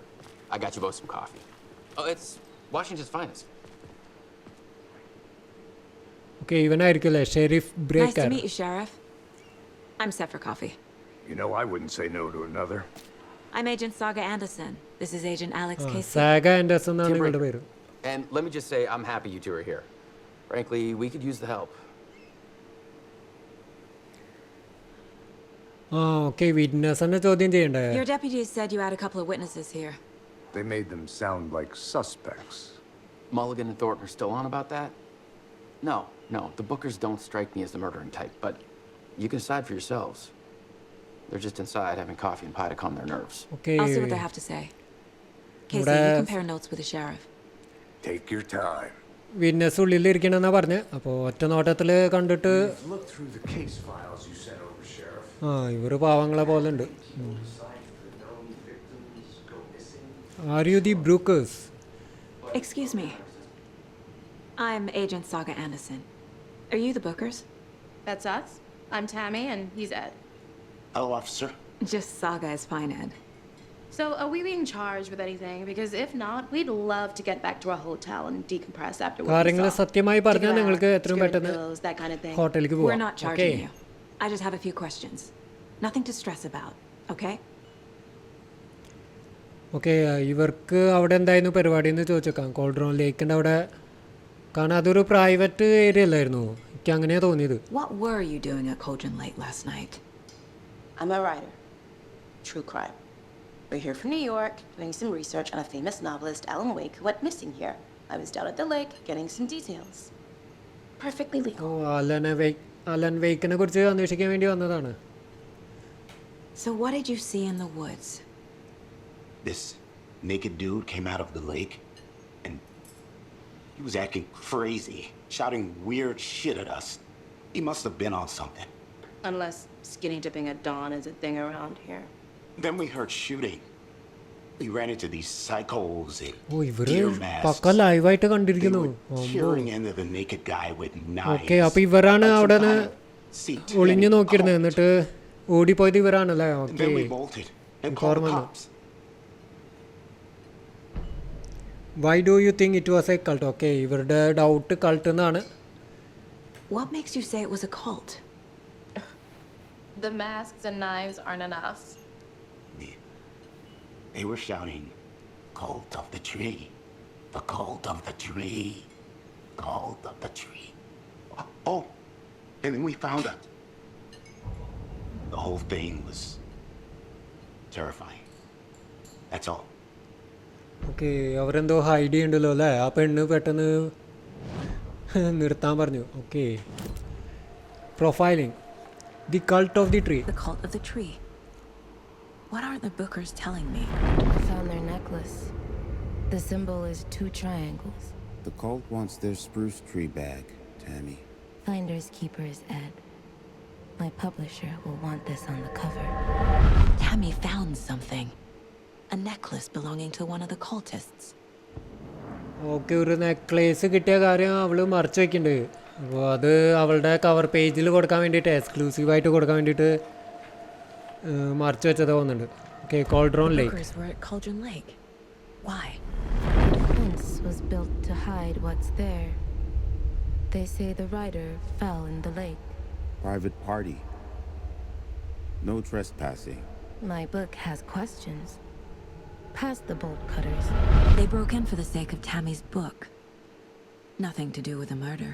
I got you both some coffee. Oh, it's Washington's finest. Okay ഇവനായിരിക്കുമല്ലേ sheriff Nice to breaker meet you, Sheriff. I'm set for coffee. You know, I wouldn't say no to another. I'm Agent Saga Anderson. This is Agent Alex Casey. Saga Anderson എന്നാണ് നിങ്ങളുടെ പേര് And let me just say, I'm happy you two are here. Frankly, we could use the help. ആ okay വിറ്റ്നസിനെ ചോദ്യം ചെയ്യണ്ടേ Your deputies said you had a couple of witnesses here. They made them sound like suspects. Mulligan and Thornton are still on about that? No, the Bookers don't strike me as the murdering type, but you can decide for yourselves. They're just inside having coffee and pie to calm their nerves. Okay I'll see what they have to say. Casey, you compare notes with the sheriff. Take your time. Witness ഉള്ളിലിരിക്കണമെന്നാ പറഞ്ഞ് അപ്പോൾ ഒറ്റ നോട്ടത്തിൽ കണ്ടിട്ട് Look through the case files you sent over, Sheriff. ആ ഇവർ പാവങ്ങളെ പോലെ ഉണ്ട് are you the Brookers Excuse me. I'm Agent Saga Anderson. Are you the Bookers? That's us. I'm Tammy, and he's Ed. Hello, officer. Just Saga is fine, Ed. So, are we being charged with anything? Because if not, we'd love to get back to our hotel and decompress after what we കാര്യങ്ങൾ saw. സത്യമായി പറഞ്ഞാൽ Figure നിങ്ങൾക്ക് out, എത്രയും security പെട്ടെന്ന് bills, that kind of thing. ഹോട്ടലിലേക്ക് We're പോവാം not okay charging you. I just have a few questions. Nothing to stress about, okay? Okay ഇവർക്ക് അവിടെ എന്തായിരുന്നു പരിപാടി എന്ന് ചോദിച്ചേക്കാം കോൾഡ്രോൺ ലേക്കിൻ്റെ അവിടെ കാരണം അതൊരു പ്രൈവറ്റ് ഏരിയ അല്ലായിരുന്നു എനിക്ക് അങ്ങനെയാണ് തോന്നിയത് What were you doing at Cauldron Lake last night? I'm a writer. True crime. We're here from New York, doing some research on a famous novelist, Alan Wake, who went missing here. I was down at the lake, getting some details. Perfectly oh legal. Allen വെയ്ക്കിനെ കുറിച്ച് അന്വേഷിക്കാൻ വേണ്ടി വന്നതാണ്. So what did you see in the woods? This naked dude came out of the lake, and he was acting crazy, shouting weird shit at us. He must have been on something. Unless skinny dipping at dawn is a thing around here. Then we heard shooting. We ran into these psychos in ഓ ഇവര് gear പക്ക masks. ലൈവായിട്ട് They കണ്ടിരിക്കുന്നു. were cheering into the naked guy with okay, knives. അപ്പൊ ഇവരാണ് like some അവിടെ kind of satanic ഒളിഞ്ഞു നോക്കിയിരുന്നത്. cult. എന്നിട്ട് ഓടിപ്പോയത് ഇവരാണല്ലേ? And okay, then we bolted and called the cops. Why do you think it was A cult? Okay, ഇവരുടെ doubt cult എന്നാണ്. What makes you say it was a cult? The masks and knives aren't enough. They were shouting, "Cult of the tree, the cult of the tree, cult of the tree." Oh, and then we found out. The whole thing was terrifying. That's all. Okay, അവരെന്തോ hide ചെയ്യണ്ടല്ലോ അല്ലേ? ആ പെണ്ണ് പെട്ടെന്ന് നിർത്താൻ പറഞ്ഞു. Okay, profiling the cult of the tree. The cult of the tree. What are the bookers telling me? I found their necklace. The symbol is 2 triangles. The cult wants their spruce tree bag, Tammy. Finders keepers, Ed. My publisher will want this on the cover. Tammy found something. A necklace belonging to one of the cultists. Okay, ഒരു necklace കിട്ടിയ കാര്യം അവൾ മറച്ചു വെക്കുന്നുണ്ട്. അപ്പോൾ അത് അവളുടെ cover പേജിൽ കൊടുക്കാൻ വേണ്ടിയിട്ട്, എക്സ്ക്ലൂസീവായിട്ട് കൊടുക്കാൻ വേണ്ടിയിട്ട് മറച്ചു വെച്ചത് തോന്നുന്നുണ്ട്. Okay, Cauldron Lake. Bookers were at Cauldron Lake. Why? The fence was built to hide what's there. They say the rider fell in the lake. Private party. No trespassing. My book has questions. Past the bolt cutters. They broke in for the sake of Tammy's book. Nothing to do with the murder.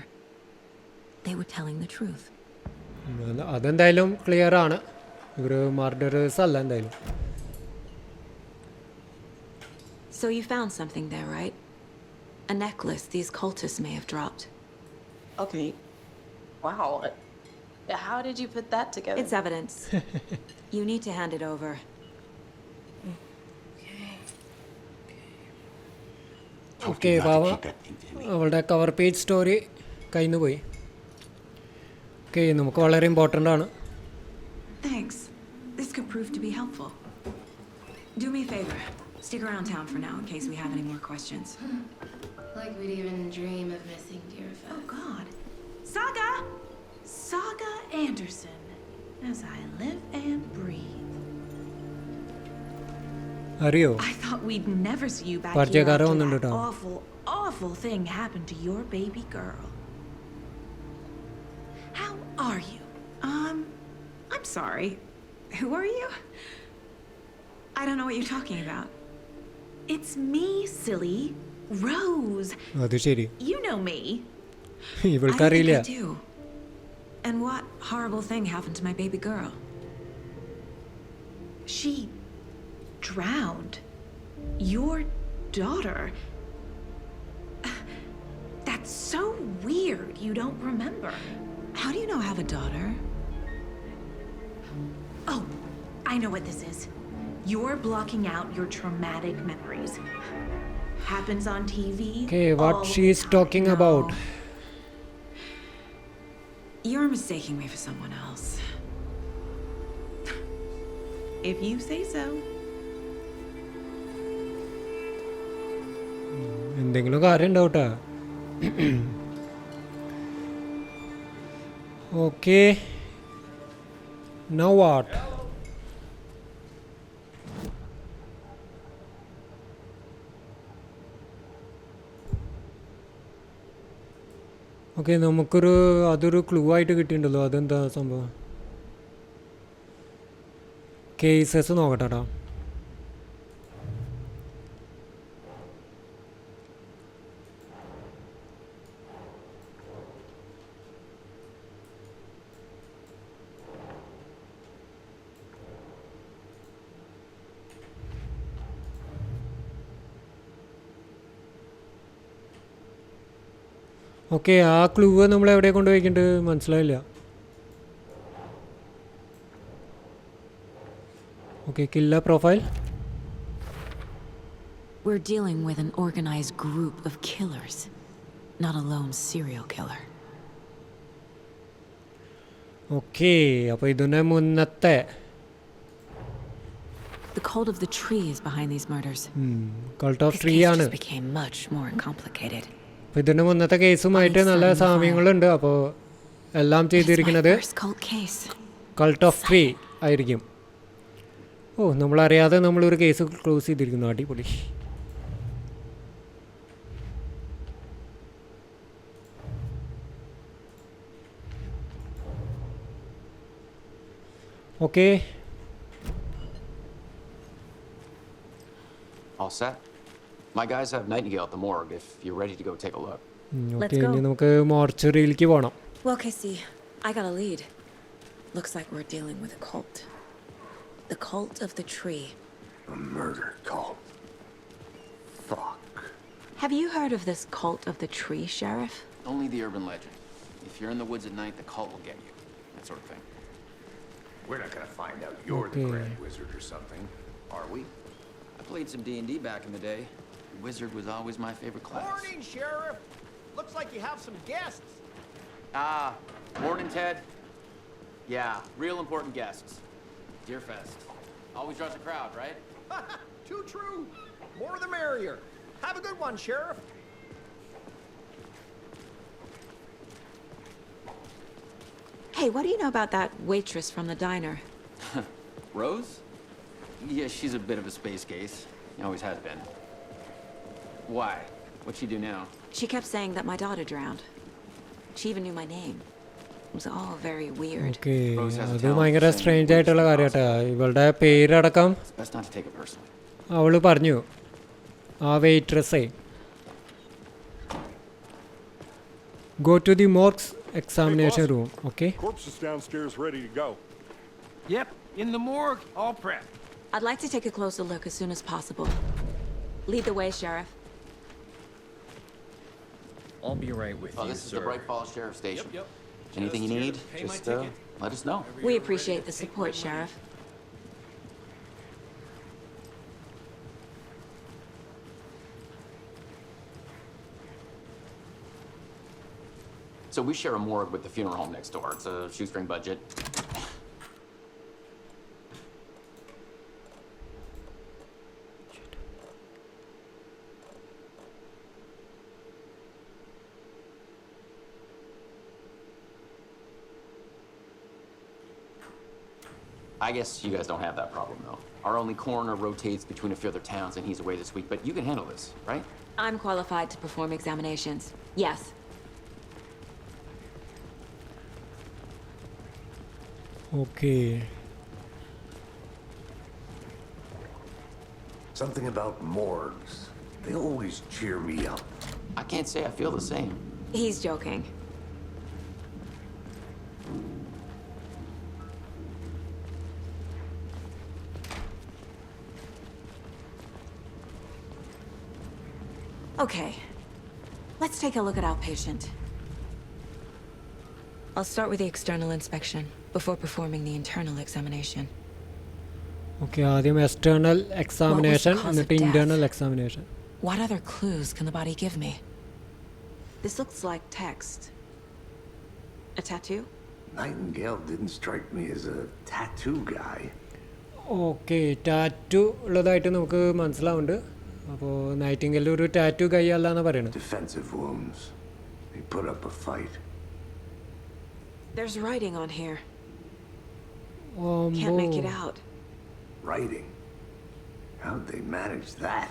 They were telling the truth. അതെന്തായാലും clear ആണ്. ഇവർ murderers അല്ല എന്തായാലും. So you found something there, right? A necklace these cultists may have dropped. Okay. Wow. How did you put that together? It's evidence. You need to hand it over. Okay, Told you പാവ not to keep that thing, Tammy. അവളുടെ cover page story കയ്യിൽ നിന്ന് പോയി. Okay, നമുക്ക് വളരെ important ആണ്. Thanks. This could prove to be helpful. Do me a favor. Stick around town for now in case we have any more questions. Like we'd even dream of missing dear Oh, folks. God. Saga! Saga Anderson. As I live and breathe. അറിയോ? I thought we'd never see you back here പരിചയക്കാരൻ after വന്നിട്ടുണ്ട് that കേട്ടോ. awful thing happened to your baby girl. How are you? I'm sorry. Who are you? I don't know what you're talking about. It's me, silly. Rose. അത് ശരി, You know me. ഇവൾക്കറിയില്ല. I do. And what horrible thing happened to my baby girl? She drowned. Your daughter. That's so weird. You don't remember. How do you know I have a daughter? Oh, I know what this is. You're blocking out your traumatic memories. Happens on TV. Okay, what all she the is time. talking about. No. You're mistaking me for someone else. If you say so. എന്തെങ്കിലും കാര്യം ഉണ്ടാവട്ടെ. Okay, now what? Okay, അതൊരു clue ആയിട്ട് കിട്ടിയിട്ടുണ്ടല്ലോ. അതെന്താ സംഭവം? Cases നോക്കട്ടെടാ. Okay, ആ ക്ലൂ നമ്മൾ എവിടെ കൊണ്ടുപോയിട്ടുണ്ട് മനസ്സിലായില്ല. Okay, killer profile. We're dealing with an organized group of killers, not a lone serial killer. Okay, അപ്പോൾ ഇതിൻ്റെ മുന്നത്തെ The cult of the tree is behind these murders. Cult of This tree case ആണ്. just became much more complicated. അപ്പോൾ ഇതിൻ്റെ മുന്നത്തെ കേസുമായിട്ട് നല്ല സാമ്യങ്ങളുണ്ട്. അപ്പോൾ എല്ലാം ചെയ്തിരിക്കുന്നത് First cult case. Cult of tree ആയിരിക്കും. ഓ, നമ്മളറിയാതെ നമ്മളൊരു കേസ് ക്ലോസ് ചെയ്തിരിക്കുന്നു. അടിപൊളി. Okay, All set? My guys have Nightingale at the morgue if you're ready to go take a look. Okay, ഇനി നമുക്ക് മോർച്ചറിയിലേക്ക് പോകണം. Well, Casey, I got a lead. Looks like we're dealing with a cult. The cult of the tree. A murder cult. Fuck. Have you heard of this cult of the tree, Sheriff? Only the urban legend. If you're in the woods at night, the cult will get you. That sort of thing. We're not gonna find out you're the Grand Wizard or something, are we? I played some D&D back in the day. Wizard was always my favorite class. Morning, Sheriff. Looks like you have some guests. Ah, morning, Ted. Yeah, real important guests. Deerfest. Always draws a crowd, right? Too true. More the merrier. Have a good one, Sheriff. Hey, what do you know about that waitress from the diner? Rose? Yeah, she's a bit of a space case. Always has been. Why? What'd she do now? She kept saying that my daughter drowned. She even knew my name. It was all very weird. Okay, അത് ഭയങ്കര strange ആയിട്ടുള്ള കാര്യം കേട്ടോ. ഇവളുടെ പേരടക്കം It's best not to take it personally. അവൾ പറഞ്ഞു, ആ വെയിട്രസ്സേ. Go to the morgue's examination room, okay? Corpse is downstairs ready to go. Yep, in the morgue, all prepped. I'd like to take a closer look as soon as possible. Lead the way, Sheriff. I'll be right with you, This is sir. the Bright Falls Sheriff Station. Yep. Anything you need, Pay my just ticket. let us know. We appreciate the support, Sheriff. So we share a morgue with the funeral home next door. It's a shoestring budget. I guess you guys don't have that problem, though. Our only coroner rotates between a few other towns, and he's away this week, but you can handle this, right? I'm qualified to perform examinations. Yes. Okay. Something about morgues. They always cheer me up. I can't say I feel the same. He's joking. Okay, let's take a look at our patient. I'll start with the external inspection before performing the internal examination. Okay, ആദ്യം external examination എന്നിട്ട് internal examination. What other clues can the body give me? This looks like text. A tattoo? Nightingale didn't strike me as a tattoo guy. Okay, tattoo ഉള്ളതായിട്ട് നമുക്ക് മനസ്സിലാവുന്നുണ്ട്. അപ്പോൾ Nightingale ഒരു tattoo കൈ അല്ല എന്നാണ് പറയുന്നത്. Defensive wounds. He put up a fight. There's writing on here. Can't make it out. Writing? How'd they manage that?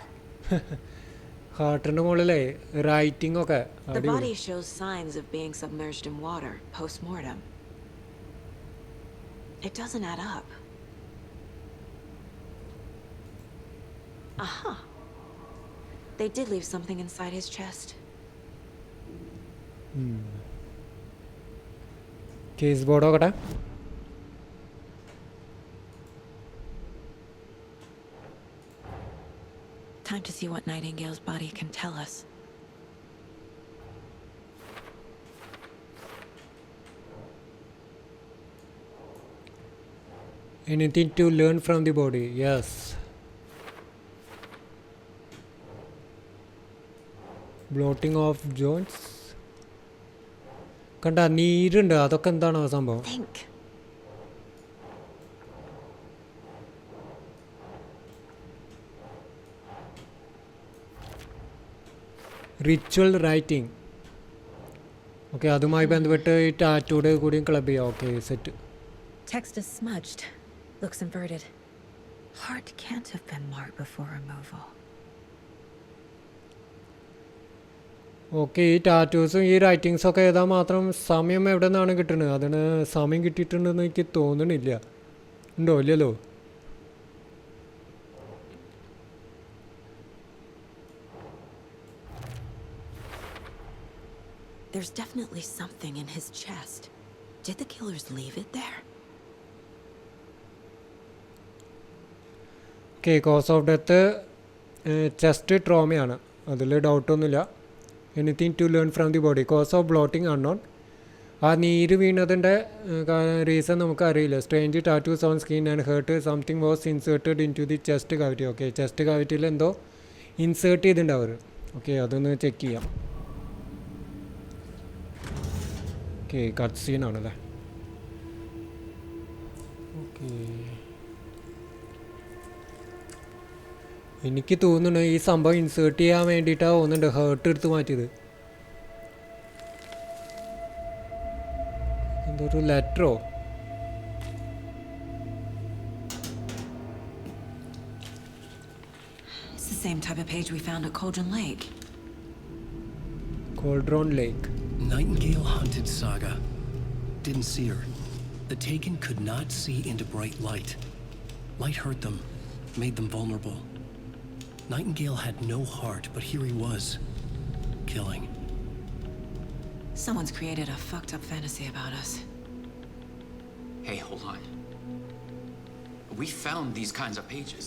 ഹാർട്ടിന്റെ മുകളിലെ റൈറ്റിംഗ് ഒക്കെ The body shows signs of being submerged in water post-mortem. It doesn't add up. Aha. They did leave something inside his chest. Case board നോക്കട്ടെ. Time to see what Nightingale's body can tell us. Anything to learn from the body. Yes. Blotting of joints. കണ്ട നീരുണ്ട് അതൊക്കെ എന്താണോ സംഭവം? Ritual writing. Okay, അതുമായി ബന്ധപ്പെട്ട് ഈ ടാറ്റൂടെ കൂടിയും club ചെയ്യാം. Okay, set. Text is smudged. Looks inverted. Heart can't have been marked before removal. Okay, ഈ ടാറ്റൂസും ഈ റൈറ്റിങ്സും ഒക്കെ എഴുതാൻ മാത്രം സമയം എവിടെ നിന്നാണ് കിട്ടുന്നത്? അതിന് സമയം കിട്ടിയിട്ടുണ്ടെന്ന് എനിക്ക് തോന്നണില്ല. ഉണ്ടോ? ഇല്ലല്ലോ. There's definitely something in his chest. Did the killers leave it there? Okay, cause of death chest ട്രോമയാണ്, അതിൽ ഡൗട്ടൊന്നുമില്ല. Anything to learn from the body. Cause of bloating unknown. ആ നീര് വീണതിൻ്റെ റീസൺ നമുക്കറിയില്ല. Strange tattoos on skin and heart. Something was inserted into the chest cavity. Okay, chest കാവിറ്റിയിൽ എന്തോ insert ചെയ്തിട്ടുണ്ടാവും. ഓക്കെ, അതൊന്ന് ചെക്ക് ചെയ്യാം. Okay, cut സീനാണല്ലേ. ഓക്കെ, എനിക്ക് തോന്നുന്നു ഈ സംഭവം ഇൻസേർട്ട് ചെയ്യാൻ വേണ്ടിയിട്ടാണ് തോന്നുന്നുണ്ട് ഹേർട്ട് എടുത്ത് മാറ്റിയത്. എന്തൊരു ലെറ്ററോ? It's the same type of page we found at Cauldron Lake. Cauldron Lake. Nightingale hunted Saga. Didn't see her. The Taken could not see into bright light. Light hurt them, made them vulnerable. Nightingale had no heart, but here he was, killing. Someone's created a fucked up fantasy about us. Hey, hold on. We found these kinds of pages.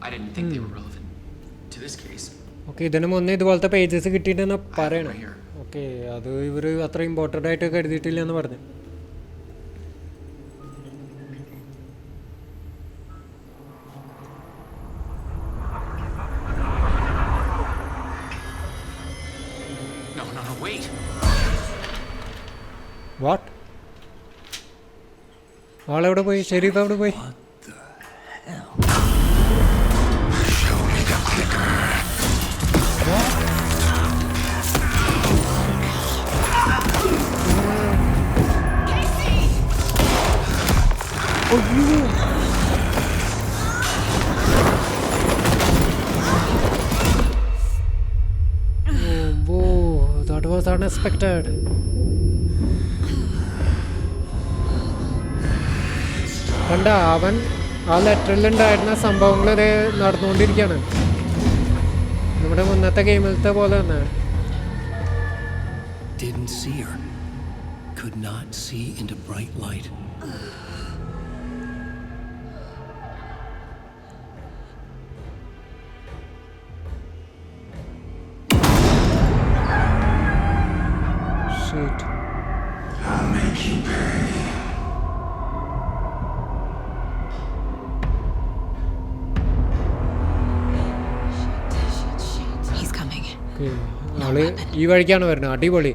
I didn't think they were relevant to this case. Okay, ഇതിന് മുന്നേ ഇതുപോലത്തെ pages കിട്ടിയിട്ടെന്ന് പറയണം. Okay, അത് ഇവർ അത്ര important ആയിട്ട് കരുതിയിട്ടില്ല എന്ന് പറഞ്ഞു. വാട്ട്? ആളെവിടെ പോയി? ഷെരീഫ് എവിടെ പോയി? That was unexpected. കണ്ട, അവൻ ആ ലെറ്ററിലുണ്ടായിരുന്ന സംഭവങ്ങൾ നടന്നുകൊണ്ടിരിക്കുകയാണ്. നമ്മുടെ മുന്നത്തെ ഗെയിമിലത്തെ പോലെ തന്നെ. Didn't see her. Could not see into bright light. Shit. I'll make you pay. He's coming. ആള് ഈ വഴിക്കാണ് വരുന്നത്. അടിപൊളി.